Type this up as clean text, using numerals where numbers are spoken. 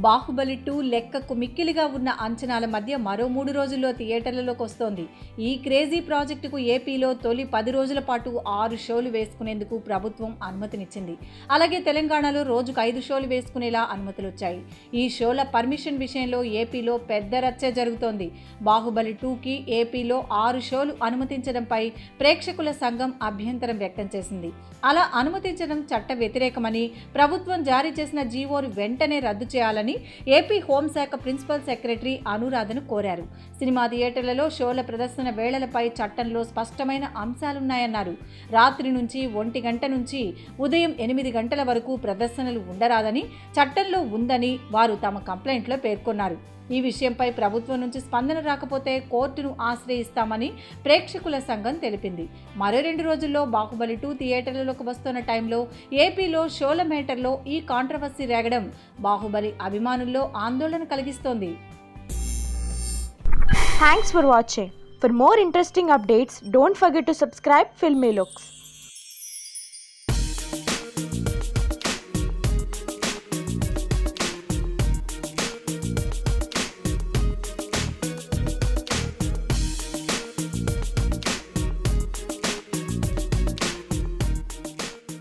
బాహుబలి 2 లెక్కకు మిక్కిలిగా ఉన్న అంచనాల మధ్య మరో 3 రోజుల్లో థియేటర్లలోకి వస్తోంది. ఈ క్రేజీ ప్రాజెక్టుకు ఏపీలో తొలి 10 రోజుల పాటు 6 షోలు వేసుకునేందుకు ప్రభుత్వం అనుమతినిచ్చింది. అలాగే తెలంగాణలో రోజుకు 5 షోలు వేసుకునేలా అనుమతులొచ్చాయి. ఈ షోల పర్మిషన్ విషయంలో ఏపీలో పెద్ద రచ్చే జరుగుతోంది. బాహుబలి 2కి ఏపీలో 6 షోలు అనుమతించడంపై ప్రేక్షకుల సంఘం అభ్యంతరం వ్యక్తం చేసింది. అలా అనుమతించడం చట్ట వ్యతిరేకమని, ప్రభుత్వం జారీ చేసిన జీవోను వెంటనే రద్దు చేయాలని ఏపీ హోంశాఖ ప్రిన్సిపల్ సెక్రటరీ అనురాధను కోరారు. సినిమా థియేటర్లలో షోల ప్రదర్శన వేళలపై చట్టంలో స్పష్టమైన అంశాలున్నాయన్నారు. రాత్రి నుంచి 1 గంట నుంచి ఉదయం 8 గంటల వరకు ప్రదర్శనలు ఉండరాదని చట్టంలో ఉందని వారు తమ కంప్లైంట్లో పేర్కొన్నారు. ఈ విషయంపై ప్రభుత్వం నుంచి స్పందన రాకపోతే కోర్టును ఆశ్రయిస్తామని ప్రేక్షకుల సంఘం తెలిపింది. మరో 2 రోజుల్లో బాహుబలి 2 థియేటర్లలోకి వస్తున్న టైంలో ఏపీలో షోల మేటర్లో ఈ కాంట్రవర్సీ రేగడం బాహుబలి అభిమానుల్లో ఆందోళన కలిగిస్తోంది. Thanks for watching. For more interesting updates, don't forget to subscribe Filmy Looks.